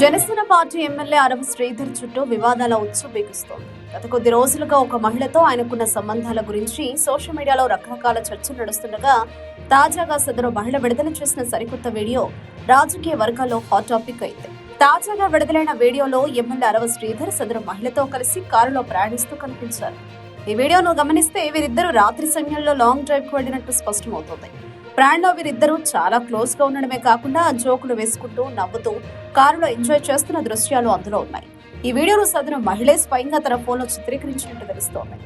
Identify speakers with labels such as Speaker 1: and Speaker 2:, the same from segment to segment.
Speaker 1: Janasena party MLA అరవ శ్రీధర్ చుట్టూ వివాదాల ఉచ్చు బిగుస్తోంది. గత కొద్ది రోజులుగా ఒక మహిళతో ఆయనకున్న సంబంధాల గురించి సోషల్ మీడియాలో రకరకాల చర్చలు నడుస్తుండగా తాజాగా సదరు మహిళ విడుదల చేసిన సరికొత్త వీడియో రాజకీయ వర్గాల్లో హాట్ టాపిక్ అయింది. తాజాగా విడుదలైన వీడియోలో ఎమ్మెల్యే అరవ శ్రీధర్ సదరు మహిళతో కలిసి కారులో ప్రయాణిస్తూ కనిపించారు. ఈ వీడియోను గమనిస్తే వీరిద్దరూ రాత్రి సమయంలో లాంగ్ డ్రైవ్ కు వెళ్లినట్టు స్పష్టమవుతోంది. ప్రయాణంలో వీరిద్దరూ చాలా క్లోజ్ గా ఉండడమే కాకుండా జోకులు వేసుకుంటూ నవ్వుతూ కారులో ఎంజాయ్ చేస్తున్న దృశ్యాలు అందులో ఉన్నాయి. ఈ వీడియోను సదరు మహిళే స్వయంగా తన ఫోన్ లో చిత్రీకరించినట్టు తెలుస్తోంది.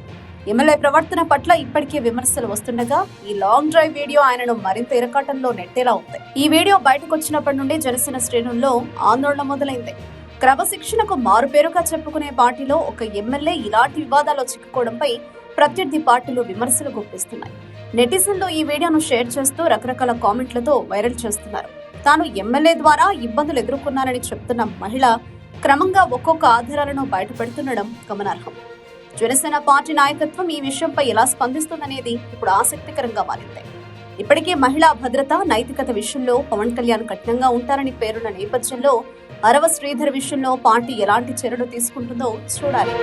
Speaker 1: ఎమ్మెల్యే ప్రవర్తన పట్ల ఇప్పటికే విమర్శలు వస్తుండగా ఈ లాంగ్ డ్రైవ్ వీడియో ఆయనను మరింత ఇరకాటంలో నెట్టేలా ఉంది. ఈ వీడియో బయటకు వచ్చినప్పటి నుండి జనసేన శ్రేణుల్లో ఆందోళన మొదలైంది. క్రమశిక్షణకు మారుపేరుగా చెప్పుకునే పార్టీలో ఒక ఎమ్మెల్యే ఇలాంటి వివాదాల్లో చిక్కుకోవడంపై ప్రత్యర్థి పార్టీలు విమర్శలు గుప్పిస్తున్నాయి. నెటిజన్లు ఈ వీడియోను షేర్ చేస్తూ రకరకాల కామెంట్లతో వైరల్ చేస్తున్నారు. తాను ఎమ్మెల్యే ద్వారా ఇబ్బందులు ఎదుర్కొన్నారని చెప్తున్న మహిళ క్రమంగా ఒక్కొక్క ఆధారాలను బయటపెడుతుండడం గమనార్హం. జనసేన పార్టీ నాయకత్వం ఈ విషయంపై ఎలా స్పందిస్తుందనేది ఇప్పుడు ఆసక్తికరంగా మారింది. ఇప్పటికే మహిళా భద్రత, నైతికత విషయంలో పవన్ కళ్యాణ్ కఠినంగా ఉంటారని పేరున్న నేపథ్యంలో అరవ శ్రీధర్ విషయంలో పార్టీ ఎలాంటి చర్యలు తీసుకుంటుందో చూడాలి.